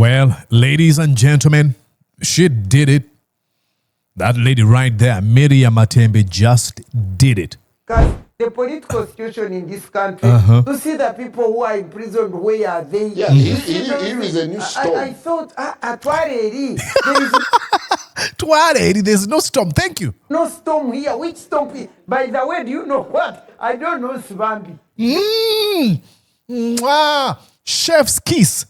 Well, ladies and gentlemen, she did it. That lady right there, Miria Matembe, just did it. Because the political situation in this country, to see the people who are imprisoned, where are they? Yeah, here is a new storm. I thought at Wareri, there is Twareri, there's no storm. Thank you. no storm here. Which storm? By the way, do you know what? I don't know Sibambi. Mwah. Chef's kiss.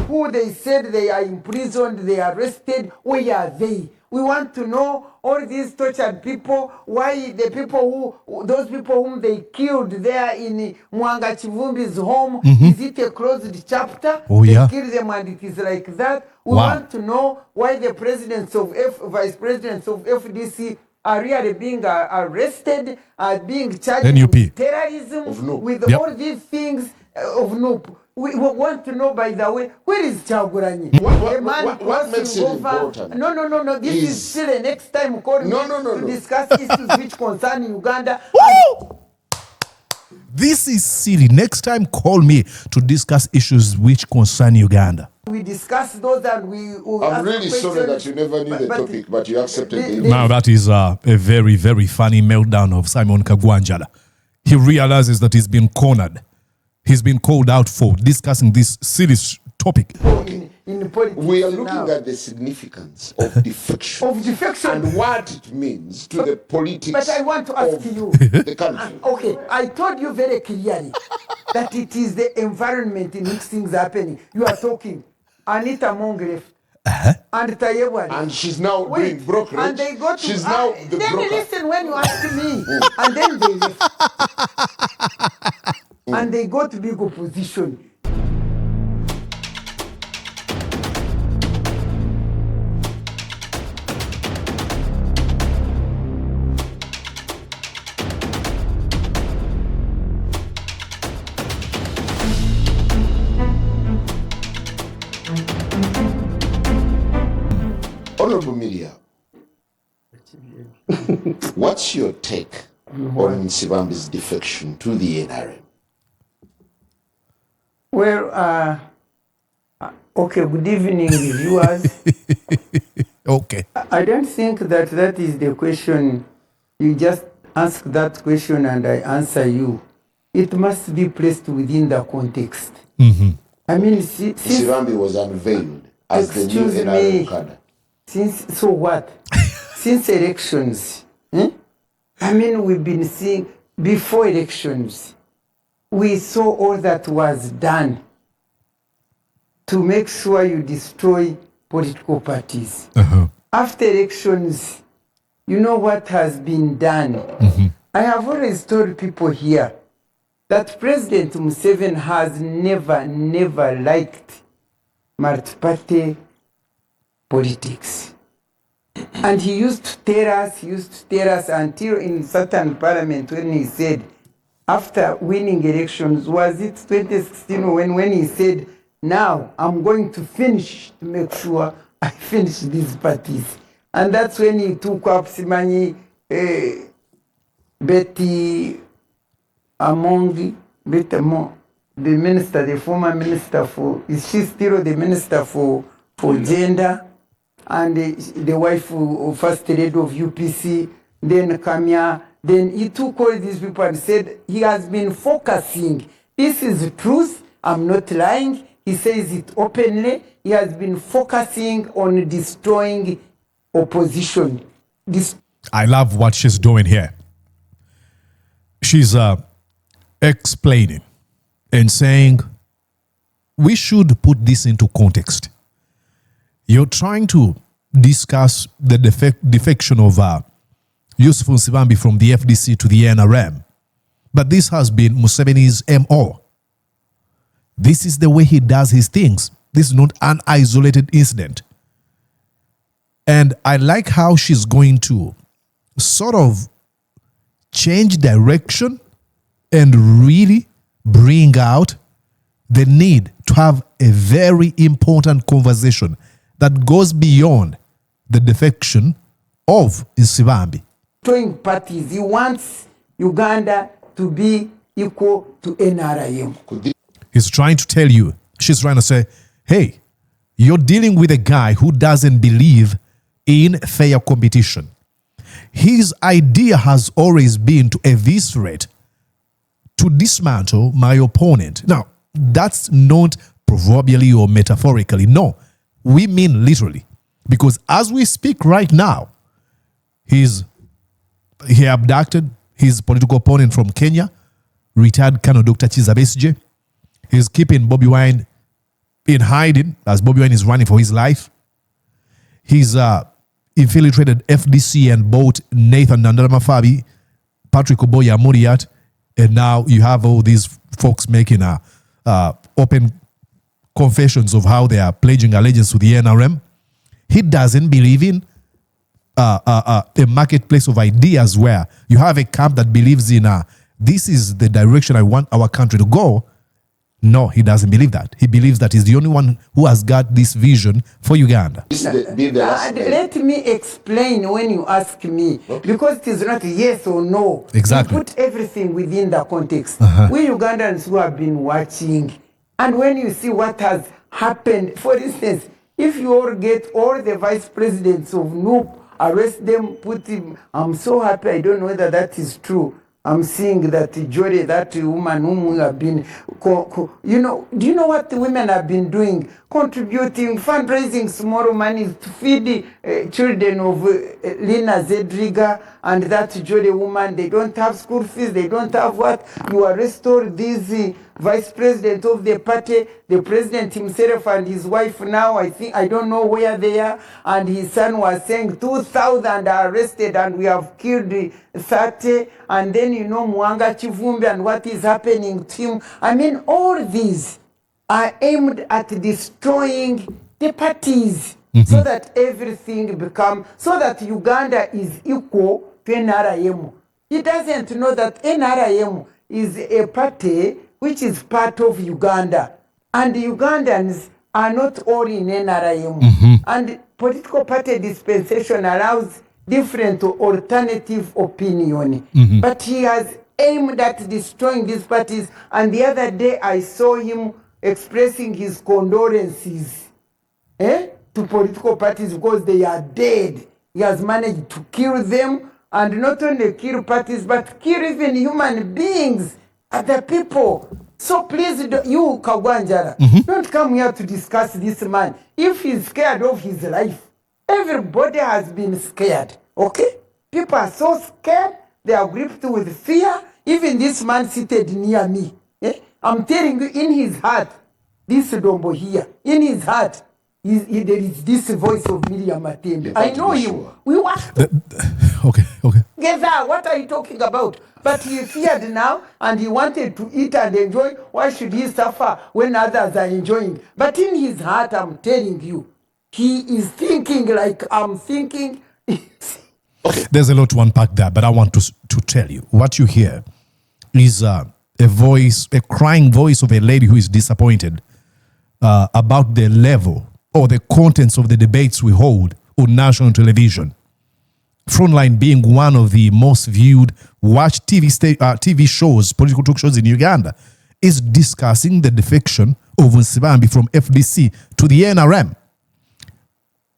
Who they said they are imprisoned, they are arrested, where are they? We want to know all these tortured people, why the people those people whom they killed there in Mwanga Chivumbi's home, is it a closed chapter? Oh, yeah. They kill them and it is like that. We Wow. want to know why the presidents of vice presidents of FDC are really being arrested, are being charged NUP. with terrorism, Of NUP. with Yep. all these things of NUP. We want to know, by the way, where is Chaguranyi? What makes it important? No. This is still a next time call to discuss issues which concern Uganda. Woo! This is silly. Next time, call me to discuss issues which concern Uganda. We discuss those and we will I'm ask really sorry questions. that you never knew the But- topic, but you accepted the the- invitation. Now, that is a very, very funny meltdown of Simon Kaggwa Njala. He realizes that he's been cornered. He's been called out for discussing this serious topic. in politics We are looking now. at the significance of defection Of defection. and what it means to the politics But I want to ask of you. the country. Okay, I told you very clearly that it is the environment in which things are happening. You are talking. Anita Mong left. And Tayewa left. And she's now doing brokerage. And they go to. She's now the then broker. listen when you ask me. And then they left. And they got big opposition. Honorable Miria, what's your take on Sibambi's defection to the NRM? Well, okay, good evening, viewers. Okay. I don't think that is the question. You just ask that question and I answer you. It must be placed within the context. I mean, since Sibambi was unveiled as the new Excuse NRM me. cadre. so what? Since elections, I mean, we've been seeing before elections, we saw all that was done to make sure you destroy political parties. After elections, you know what has been done. I have always told people here that President Museveni has never liked multi-party politics. And he used to tell us until in certain parliament when he said, after winning elections, was it 2016 when he said, now I'm going to finish to make sure I finish these parties. And that's when he took up Simanyi, Betty Among, the minister, the former minister for, is she still the minister for gender? And the wife of first lady of UPC, then Kamya, then he took all these people and said he has been focusing. This is the truth, I'm not lying. He says it openly. He has been focusing on destroying opposition. I love what she's doing here. She's explaining and saying we should put this into context. You're trying to discuss the defection of Yusuf Nsibambi from the FDC to the NRM. But this has been Museveni's MO. This is the way he does his things. This is not an isolated incident. And I like how she's going to sort of change direction and really bring out the need to have a very important conversation that goes beyond the defection of Nsibambi. Destroying parties. He wants Uganda to be equal to NRM. He's trying to tell you, she's trying to say, hey, You're dealing with a guy who doesn't believe in fair competition. His idea has always been to eviscerate, to dismantle my opponent. Now, that's not proverbially or metaphorically. No, we mean literally. Because as we speak right now, he abducted his political opponent from Kenya, retired Colonel Dr. Kizza Besigye. He's keeping Bobi Wine in hiding as Bobi Wine is running for his life. He's infiltrated FDC and bought Nathan Nandalamafabi, Patrick Oboya Muriat, and now you have all these folks making open confessions of how they are pledging allegiance to the NRM. He doesn't believe in a marketplace of ideas where you have a camp that believes in this is the direction I want our country to go. No, he doesn't believe that. He believes that he's the only one who has got this vision for Uganda. Let me explain when you ask me, because it is not yes or no. Exactly. You put everything within the context. We Ugandans who have been watching, and when you see what has happened, for instance, if you all get all the vice presidents of NUP, arrest them, put him, I'm so happy, I don't know whether that is true. I'm seeing that Jody, that woman whom we have been, do you know what the women have been doing? Contributing, fundraising small money to feed the children of Lina Zedriga and that Jody woman. They don't have school fees, they don't have what? You arrest all these vice president of the party, the president himself and his wife now, I don't know where they are, and his son was saying 2,000 are arrested and we have killed 30, and then Mwanga Chivumbi and what is happening to him. I mean, all these are aimed at destroying the parties so that everything so that Uganda is equal to NRM. He doesn't know that NRM is a party which is part of Uganda. And the Ugandans are not all in NRM. And political party dispensation allows different alternative opinion. But he has aimed at destroying these parties. And the other day I saw him expressing his condolences to political parties because they are dead. He has managed to kill them, and not only kill parties, but kill even human beings, other people. So please, you Kaggwa Njala, don't come here to discuss this man. If he's scared of his life, everybody has been scared, okay? People are so scared, they are gripped with fear. Even this man seated near me, I'm telling you, in his heart, this Dombo here, in his heart, there is this voice of Miria Matembe. I know him. Sure. We watched. Okay. Geza, what are you talking about? But he feared now, and he wanted to eat and enjoy. Why should he suffer when others are enjoying? But in his heart, I'm telling you, he is thinking like I'm thinking. Okay. There's a lot to unpack there, but I want to tell you what you hear is a crying voice of a lady who is disappointed about the level or the contents of the debates we hold on national television. Frontline being one of the most viewed watched TV shows, political talk shows in Uganda, is discussing the defection of Museveni from FDC to the NRM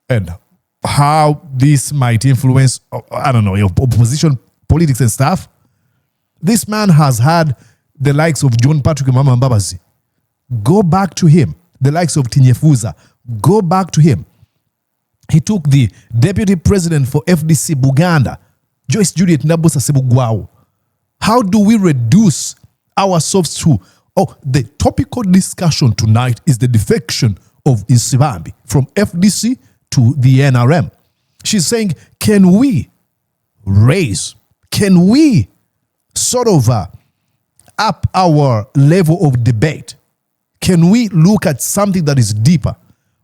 and how this might influence, your opposition politics and stuff. This man has had the likes of John Patrick Mama Mbabazi. Go back to him. The likes of Tinyefuza. Go back to him. He took the deputy president for FDC Buganda, Joyce Juliet Nabusa Sebugwao. How do we reduce ourselves to, the topical discussion tonight is the defection of Museveni from FDC to the NRM. She's saying, can we sort of up our level of debate? Can we look at something that is deeper?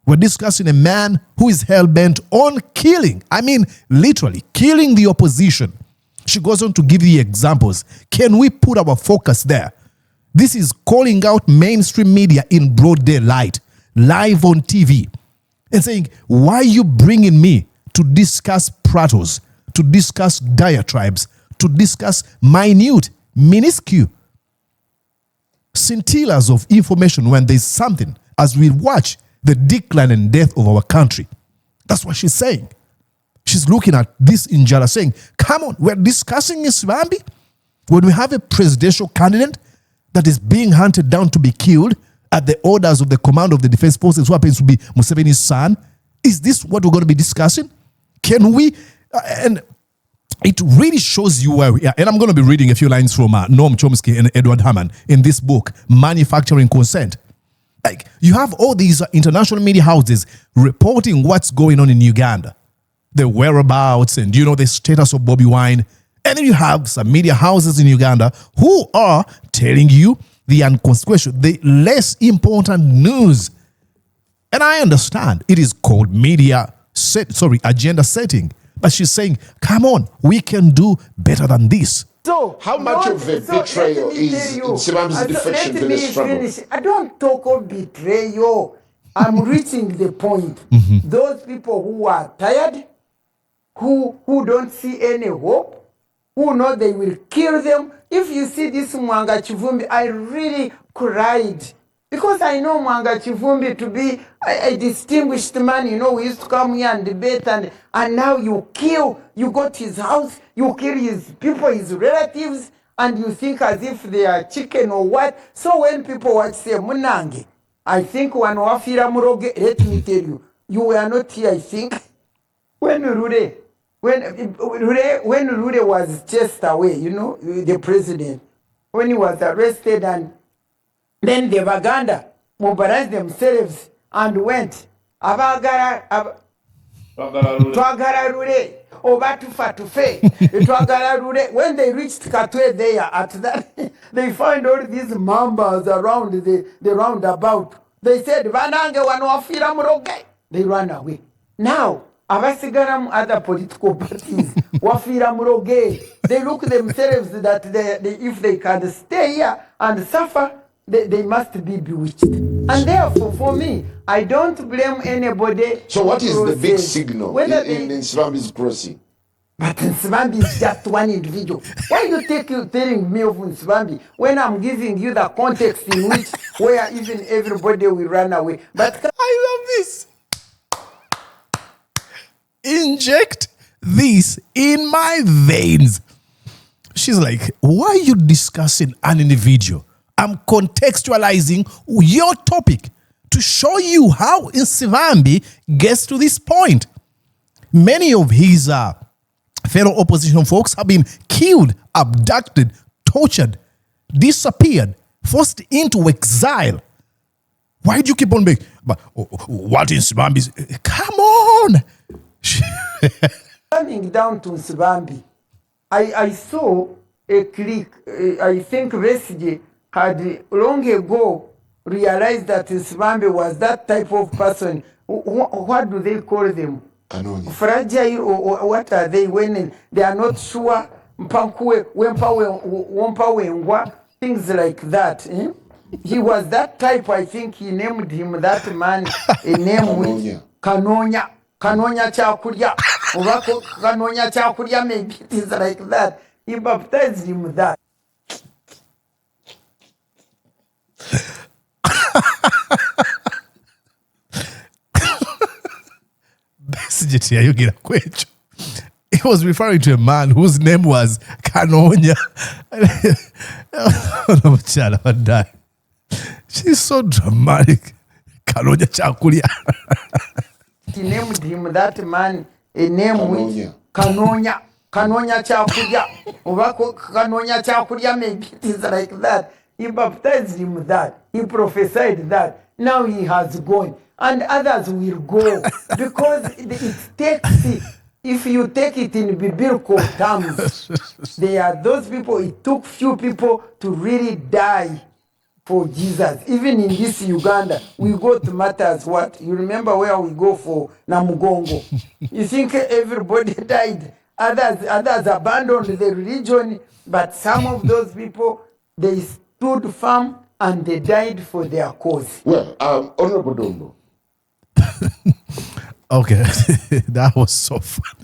We're discussing a man who is hell-bent on killing. I mean, literally, killing the opposition. She goes on to give you examples. Can we put our focus there? This is calling out mainstream media in broad daylight, live on TV, and saying, why are you bringing me to discuss prattles, to discuss diatribes, to discuss minuscule scintillas of information when there's something, as we watch the decline and death of our country. That's what she's saying. She's looking at this in Njala saying, come on, we're discussing Nsibambi when we have a presidential candidate that is being hunted down to be killed at the orders of the command of the defense forces, who happens to be Museveni's son. Is this what we're going to be discussing? Can we? And it really shows you where we are. And I'm going to be reading a few lines from Noam Chomsky and Edward Hammond in this book, Manufacturing Consent. Like, you have all these international media houses reporting what's going on in Uganda, the whereabouts and, the status of Bobby Wine. And then you have some media houses in Uganda who are telling you the unconsequential, the less important news. And I understand it is called agenda setting. But she's saying, come on, we can do better than this. So, how much of a betrayal is Nsibambi's defection to the struggle? I don't talk of betrayal. I'm reaching the point. Those people who are tired, who don't see any hope, who know they will kill them. If you see this Mwanga Chivumbi, I really cried. Because I know Mwanga Chivumbi to be a distinguished man. We used to come here and debate, and now you go to his house, you kill his people, his relatives, and you think as if they are chicken or what. So when people watch say Munange, I think when Wafira Muroge, let me tell you, you were not here, I think, when Rure was chased away, the president, when he was arrested, and then the Baganda mobilized themselves and went. Twagala Rure, Obatufa Tufe, Twagala Rure. When they reached Katwe there, at that, they find all these mambas around the roundabout. They said, Vanange wanwafira muroge. They ran away. Now, abasigaram other political parties, wafira muroge. They look themselves that if they can stay here and suffer, they must be bewitched. And therefore, for me, I don't blame anybody. So what is the big signal in Nsibambi's crossing? But Nsibambi is just one individual. Why you telling me of Nsibambi when I'm giving you the context in which where even everybody will run away? But I love this. Inject this in my veins. She's like, why are you discussing an individual? I'm contextualizing your topic to show you how Nsibambi gets to this point. Many of his fellow opposition folks have been killed, abducted, tortured, disappeared, forced into exile. Why do you keep on making? But what Nsibambi? Come on. Coming down to Nsibambi, I saw a click. I think Besige had long ago realized that Nsibambi was that type of person. What do they call them? Kanoni. Fragile, or what are they when they are not sure? Things like that. He was that type. I think he named him that man a name with Kanonya. Kanonya Chakuria. Kanonya Chakuria, maybe it is like that. He baptized him that. He was referring to a man whose name was Kanonya. She's so dramatic. Kanonya Chakuria. He named him that man a name with Kanonya. Kanonya Chakuria. Kanonya Chakuria, maybe it is like that. He baptized him that. He prophesied that. Now he has gone. And others will go. Because it takes, if you take it in biblical terms, there are those people, it took few people to really die for Jesus. Even in this Uganda, we go to matters what? You remember where we go for Namugongo? You think everybody died? Others abandoned the religion, but some of those people, they stood firm and they died for their cause. Well, Honorable Dombo. Okay, that was so fun.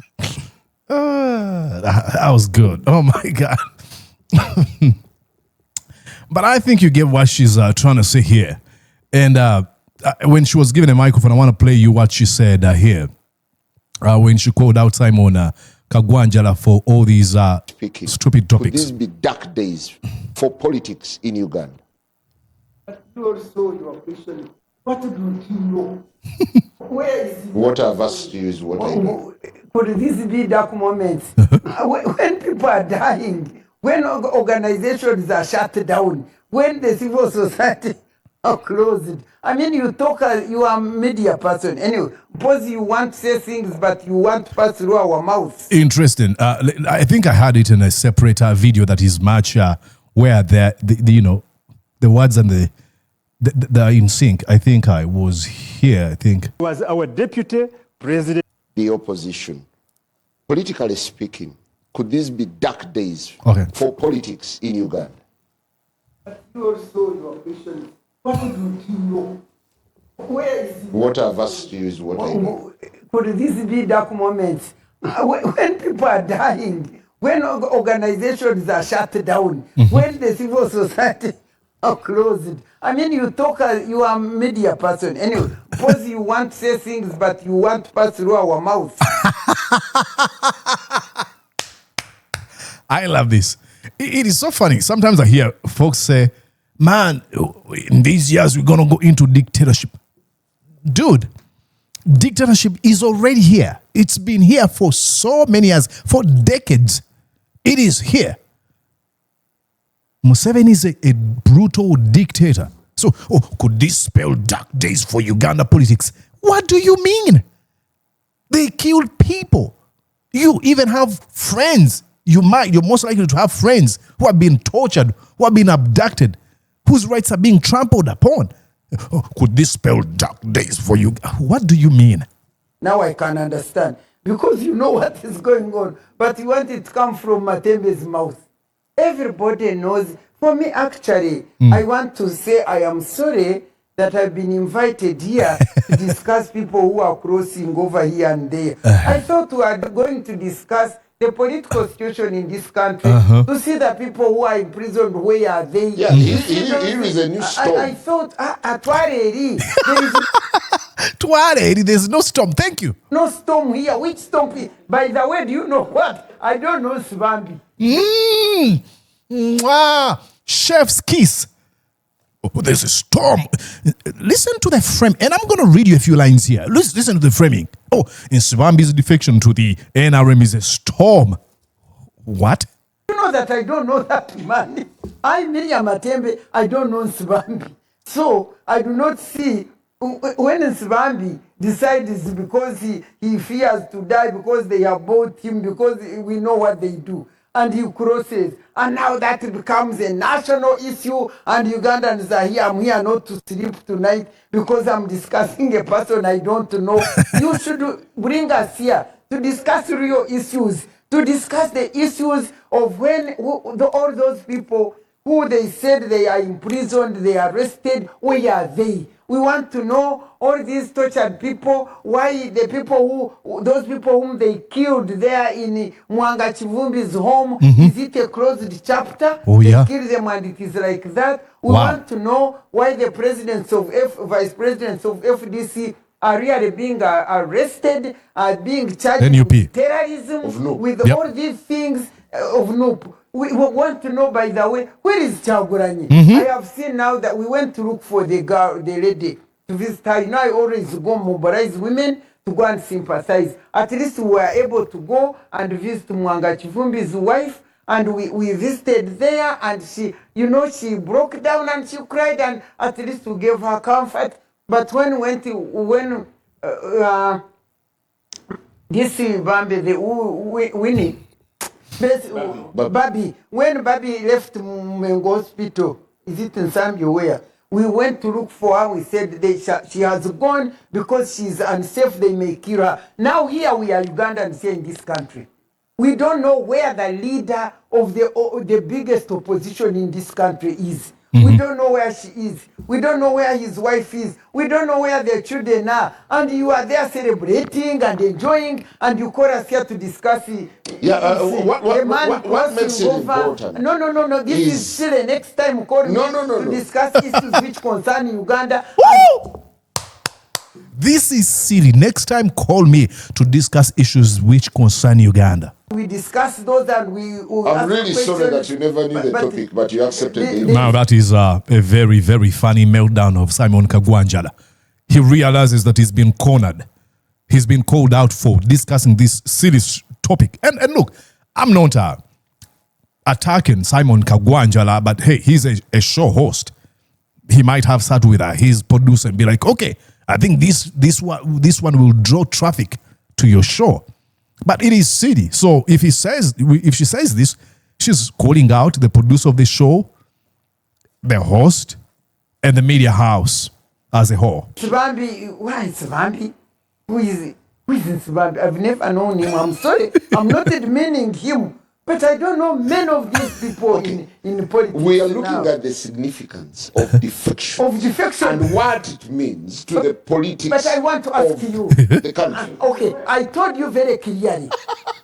That was good. Oh my God. But I think you get what she's trying to say here. And when she was given a microphone, I want to play you what she said here. When she called out Simon Kaggwa Njala for all these stupid topics. Could these be dark days for politics in Uganda? But you also, your question, what do you know? Where is What I've asked you is what I know. Could this be dark moments? When people are dying, when organizations are shut down, when the civil society are closed. I mean, you are a media person. Anyway, suppose you want to say things, but you want to pass through our mouths. Interesting. I think I had it in a separate video that is much where the words and they're in sync. I think I was here. I think was our deputy president. The opposition, politically speaking, could these be dark days for politics in Uganda? But you also, your question, what do you know? Where is what I've asked you is what I know. Could this be dark moments? When people are dying, when organizations are shut down, when the civil society are closed. I mean, you are a media person. Anyway, suppose you want to say things, but you want to pass through our mouths. I love this. It is so funny. Sometimes I hear folks say, man, in these years, we're going to go into dictatorship. Dude, dictatorship is already here. It's been here for so many years, for decades. It is here. Museveni is a brutal dictator. So, could this spell dark days for Uganda politics? What do you mean? They killed people. You even have friends. You're most likely to have friends who have been tortured, who have been abducted, whose rights are being trampled upon. Could this spell dark days for you? What do you mean? Now I can understand. Because you know what is going on. But you want it to come from Matembe's mouth. Everybody knows. For me, actually, I want to say I am sorry that I've been invited here to discuss people who are crossing over here and there. I thought we are going to discuss the political situation in this country, to see the people who are imprisoned, where are they? Yeah, here is a new storm. I thought, at Twareri, there's no storm. Thank you. No storm here. Which storm? By the way, do you know what? I don't know Svambi. Chef's kiss. Oh, there's a storm. Listen to the frame. And I'm going to read you a few lines here. Listen to the framing. Oh, in Svambi's defection to the NRM is a storm. What? You know that I don't know that man. I'm Miria Matembe. I don't know Svambi. So I do not see when Svambi decides because he fears to die, because they have bought him, because we know what they do. And he crosses. And now that becomes a national issue. And Ugandans are here. I'm here not to sleep tonight because I'm discussing a person I don't know. You should bring us here to discuss real issues. To discuss the issues of when all those people who they said they are imprisoned, they are arrested, where are they? We want to know all these tortured people, why the people those people whom they killed there in Mwanga Chivumbi's home, is it a closed chapter? Oh, yeah. They kill them and it is like that. We want to know why the vice presidents of FDC are really being arrested, are being charged with terrorism, with all these things of NUP. We want to know, by the way, where is Chaguranyi? I have seen now that we went to look for the lady to visit her. You know, I always go mobilize women to go and sympathize. At least we were able to go and visit Mwanga Chivumbi's wife, and we visited there, and she broke down and she cried, and at least we gave her comfort. But when this Bambi, Winnie, Babi, when Babi left Mengo Hospital, is it in Zambia where? We went to look for her. We said she has gone because she's unsafe. They may kill her. Now here we are Ugandans here in this country. We don't know where the leader of the biggest opposition in this country is. We don't know where she is. We don't know where his wife is. We don't know where their children are. And you are there celebrating and enjoying, and you call us here to discuss it. What makes it important? No. This is still the next time call me to discuss issues which concern Uganda. This is silly. Next time, call me to discuss issues which concern Uganda. We discuss those and I'm really sorry that you never knew the topic, but you accepted it. Now, that is a very, very funny meltdown of Simon Kaggwa Njala. He realizes that he's been cornered. He's been called out for discussing this silly topic. And look, I'm not attacking Simon Kaggwa Njala, but hey, he's a show host. He might have sat with his producer and be like, okay, I think this one will draw traffic to your show. But it is silly. So if she says this, she's calling out the producer of the show, the host, and the media house as a whole. Tsibambi, why Tsibambi? Who is Tsibambi? I've never known him. I'm sorry. I'm not admitting him. But I don't know many of these people in politics. We are looking at the significance of defection. Of defection. And what it means to the politics. But I want to ask you. The country. Okay, I told you very clearly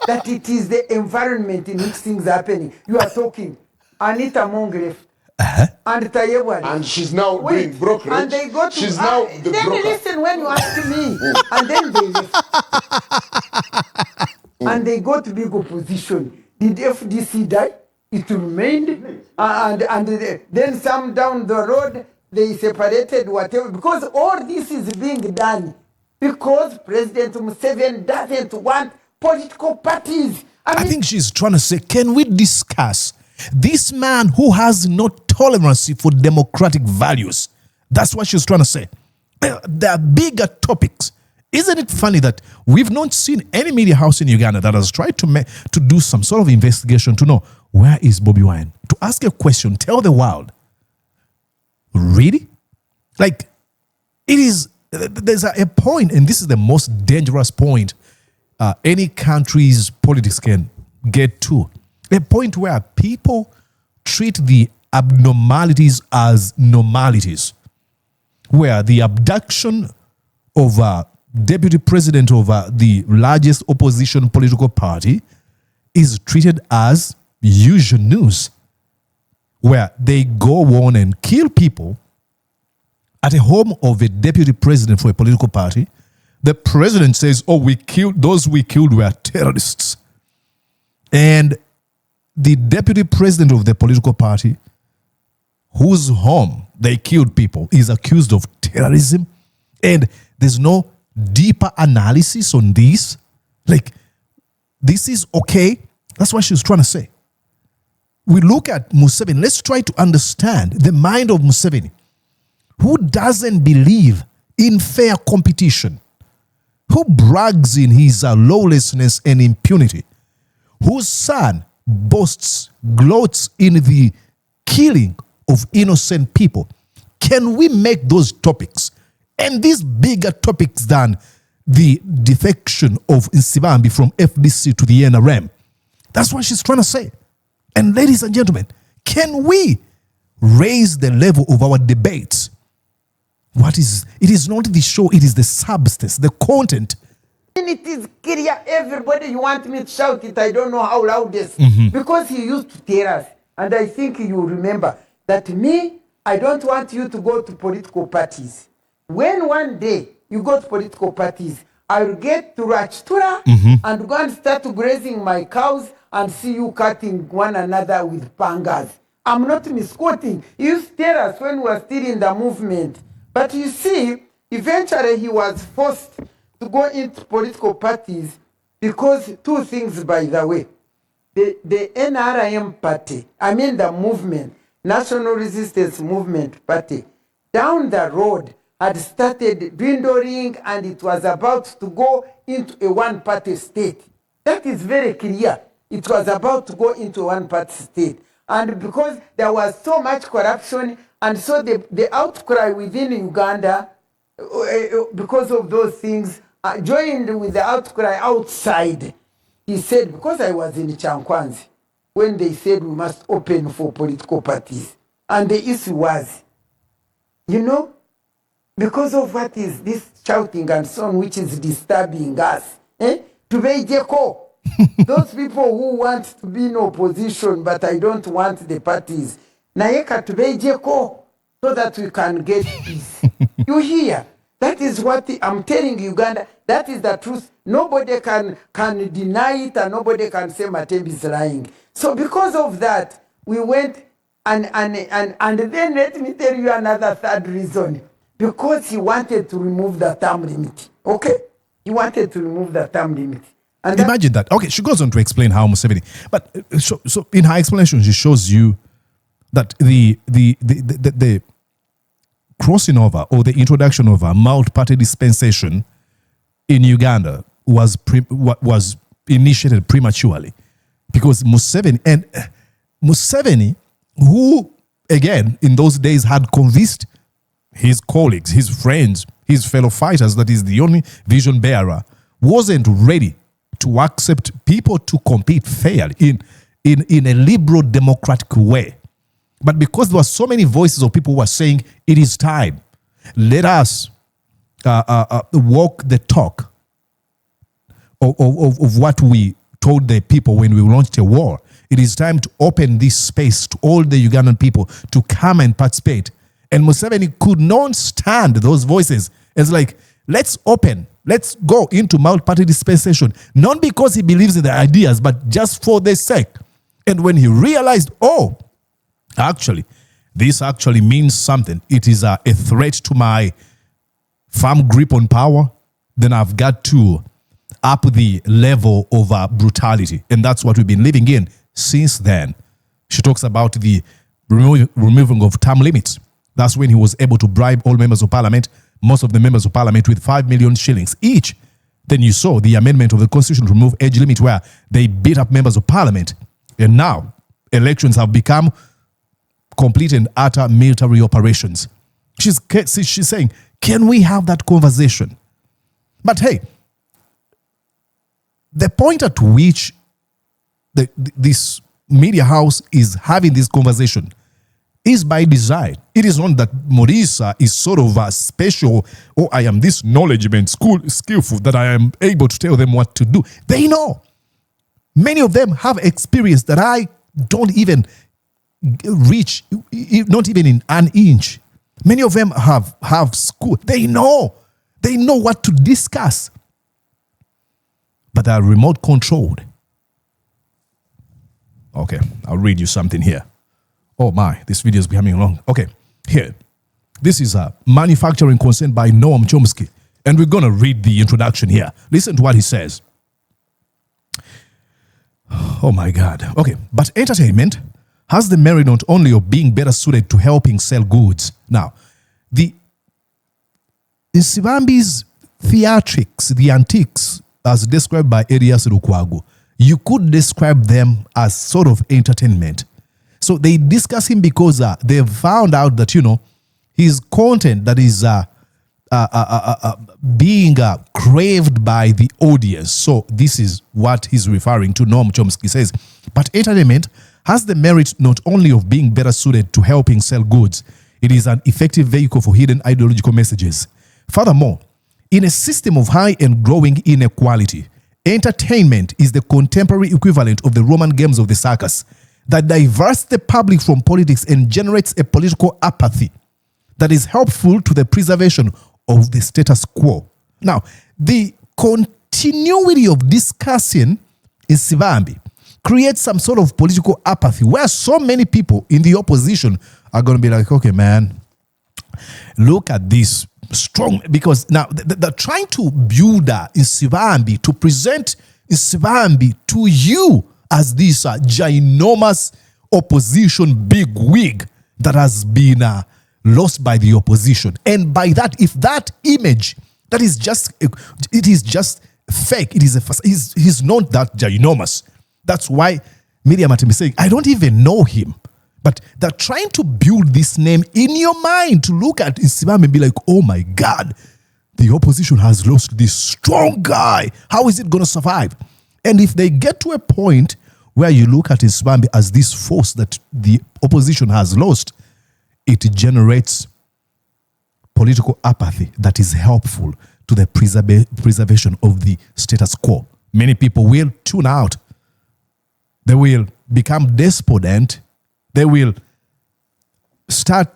that it is the environment in which things are happening. You are talking. Anita Mongref. And Tayewali. And she's now doing brokerage. And they go to... She's now the then broker. Listen when you ask me. And then they left. And they got big opposition. Did FDC die? It remained. And then some down the road, they separated whatever. Because all this is being done because President Museveni doesn't want political parties. I think she's trying to say, can we discuss this man who has no tolerance for democratic values? That's what she's trying to say. There are bigger topics. Isn't it funny that we've not seen any media house in Uganda that has tried to do some sort of investigation to know where is Bobi Wine? To ask a question, tell the world. Really? Like, there's a point, and this is the most dangerous point any country's politics can get to. A point where people treat the abnormalities as normalities. Where the abduction of deputy president of the largest opposition political party is treated as usual news, where they go on and kill people at a home of a deputy president for a political party. The president says, oh, those we killed were terrorists. And the deputy president of the political party, whose home they killed people, is accused of terrorism. And there's no deeper analysis on this. Like, this is okay. That's what she was trying to say. We look at Museveni. Let's try to understand the mind of Museveni, who doesn't believe in fair competition, who brags in his lawlessness and impunity, whose son gloats in the killing of innocent people. Can we make those topics and these bigger topics than the defection of Nsibambi from FDC to the NRM? That's what she's trying to say. And ladies and gentlemen, can we raise the level of our debates? It is not the show, it is the substance, the content. And it is clear, everybody, you want me to shout it, I don't know how loud this. Because he used to tell us, and I think you remember, that I don't want you to go to political parties. When one day you go to political parties, I'll get to Rachtura and go and start grazing my cows and see you cutting one another with pangas. I'm not misquoting. He used to tell us when we were still in the movement. But you see, eventually he was forced to go into political parties because two things, by the way. The NRM party, the movement, National Resistance Movement Party, down the road had started dwindling and it was about to go into a one-party state. That is very clear. It was about to go into a one-party state. And because there was so much corruption, and so the outcry within Uganda, because of those things, joined with the outcry outside. He said, because I was in Chankwanzi, when they said we must open for political parties. And the issue was, because of what is this shouting and so on, which is disturbing us. Tubejeko. Those people who want to be in opposition, but I don't want the parties. Naeka tubejeko, so that we can get peace. You hear? That is what I'm telling Uganda. That is the truth. Nobody can deny it, and nobody can say Matembe is lying. So because of that, we went and then let me tell you another third reason. Because he wanted to remove the term limit. Okay? He wanted to remove the term limit. And imagine that. Okay, she goes on to explain how Museveni, but so in her explanation, she shows you that the crossing over or the introduction of a multi-party dispensation in Uganda was initiated prematurely because Museveni, who again in those days had convinced his colleagues, his friends, his fellow fighters that is the only vision bearer, wasn't ready to accept people to compete fairly in a liberal democratic way. But because there were so many voices of people who were saying, it is time, let us walk the talk of what we told the people when we launched a war. It is time to open this space to all the Ugandan people to come and participate. And Museveni could not stand those voices. It's like, let's open, let's go into multi-party dispensation, not because he believes in the ideas, but just for their sake. And when he realized, oh, actually, this actually means something. It is a threat to my firm grip on power. Then I've got to up the level of brutality. And that's what we've been living in since then. She talks about the removing of term limits. That's when he was able to bribe all members of parliament, most of the members of parliament with 5 million shillings each. Then you saw the amendment of the constitution to remove age limit where they beat up members of parliament. And now elections have become complete and utter military operations. She's saying, can we have that conversation? But hey, the point at which this media house is having this conversation is by design. It is not that Morisa is sort of a special, oh, I am this knowledgeable, skillful, that I am able to tell them what to do. They know. Many of them have experience that I don't even reach, not even in an inch. Many of them have school. They know what to discuss. But they are remote controlled. Okay, I'll read you something here. Oh my, this video is becoming long. Okay, here. This is a manufacturing concern by Noam Chomsky. And we're going to read the introduction here. Listen to what he says. Oh my God. Okay, but entertainment has the merit not only of being better suited to helping sell goods. Now, in Sivambi's theatrics, the antiques, as described by Elias Lukwago, you could describe them as sort of entertainment. So they discuss him because they found out that, his content that is being craved by the audience. So this is what he's referring to. Noam Chomsky says, but entertainment has the merit not only of being better suited to helping sell goods, it is an effective vehicle for hidden ideological messages. Furthermore, in a system of high and growing inequality, entertainment is the contemporary equivalent of the Roman games of the circus that diverts the public from politics and generates a political apathy that is helpful to the preservation of the status quo. Now, the continuity of discussing in Sivambi creates some sort of political apathy where so many people in the opposition are going to be like, okay, man, look at this strong, because now they're trying to build in Sivambi, to present Sivambi to you as this ginormous opposition big wig that has been lost by the opposition. And by that, if that image, it is just fake, he's not that ginormous. That's why Miria Matembe is saying, I don't even know him. But they're trying to build this name in your mind to look at Sivambi and be like, oh my God, the opposition has lost this strong guy. How is it going to survive? And if they get to a point where you look at Sivambi as this force that the opposition has lost, it generates political apathy that is helpful to the preservation of the status quo. Many people will tune out. They will become despondent. They will start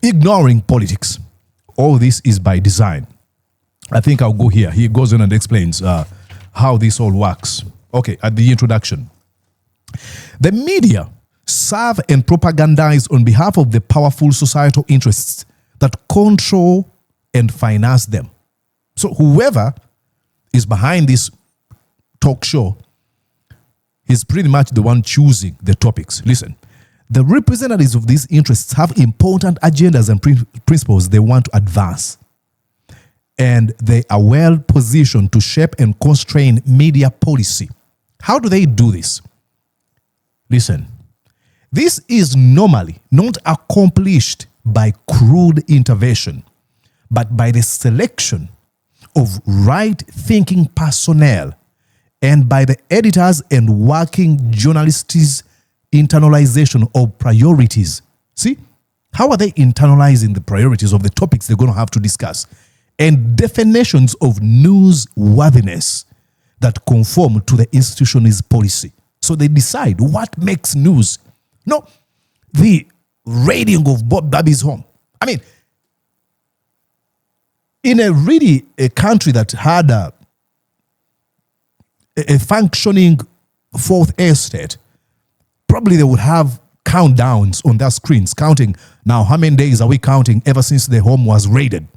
ignoring politics. all this is by design. I think I'll go here. He goes on and explains how this all works. Okay, at the introduction. The media serve and propagandize on behalf of the powerful societal interests that control and finance them. So whoever is behind this talk show is pretty much the one choosing the topics. Listen, the representatives of these interests have important agendas and principles they want to advance. And they are well positioned to shape and constrain media policy. How do they do this? Listen, this is normally not accomplished by crude intervention, but by the selection of right-thinking personnel and by the editors and working journalists' internalization of priorities. See, how are they internalizing the priorities of the topics they're going to have to discuss? And definitions of newsworthiness that conform to the institution's policy. So they decide what makes news. No, the raiding of Bob Baby's home. I mean, in a country that had a functioning fourth estate, probably they would have countdowns on their screens, counting now how many days are we counting ever since the home was raided.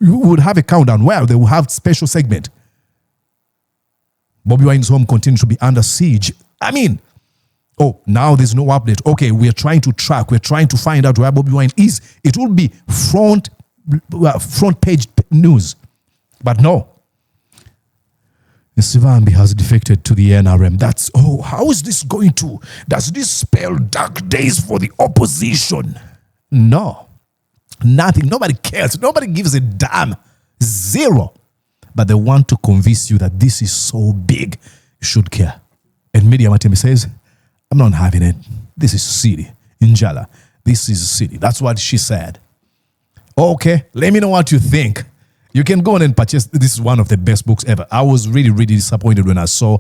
You would have a countdown where they will have special segment. Bobby Wine's home continues to be under siege. I mean, oh, now there's no update. Okay, we're trying to track. We're trying to find out where Bobby Wine is. It will be front page news. But no. Sivambi has defected to the NRM. That's, oh, how is this going to, does this spell dark days for the opposition? No. Nothing. Nobody cares. Nobody gives a damn. Zero. But they want to convince you that this is so big, you should care. And Miria Matembe says, I'm not having it. This is silly. Njala, this is silly. That's what she said. Okay, let me know what you think. You can go on and purchase. This is one of the best books ever. I was really, really disappointed when I saw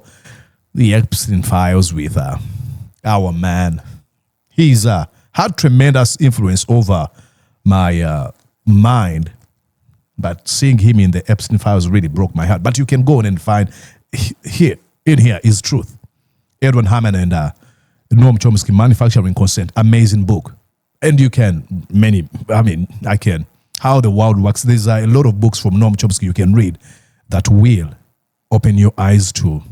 the Epstein files with our man. He's had tremendous influence over my mind. But seeing him in the Epstein files really broke my heart. But you can go on and find here is truth. Edwin Hammond and Noam Chomsky, Manufacturing Consent, amazing book. And you can, I can. How the World Works. There's a lot of books from Noam Chomsky you can read that will open your eyes to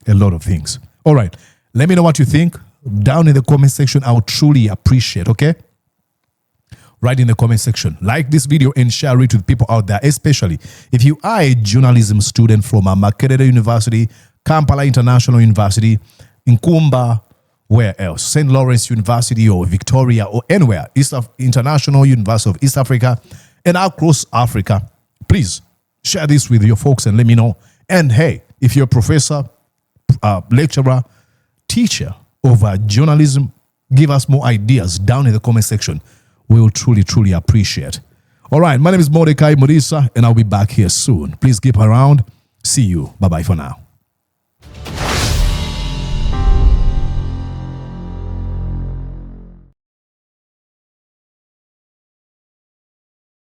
a lot of things. All right. Let me know what you think. Down in the comment section, I would truly appreciate, okay? Write in the comment section. Like this video and share it with people out there, especially if you are a journalism student from Makerere University, Kampala International University, Nkumba, where else? St. Lawrence University or Victoria or anywhere, International University of East Africa and across Africa. Please share this with your folks and let me know. And hey, if you're a professor, lecturer, teacher of journalism, give us more ideas down in the comment section. We will truly, truly appreciate. All right, my name is Mordecai Modisa, and I'll be back here soon. Please keep around. See you. Bye-bye for now.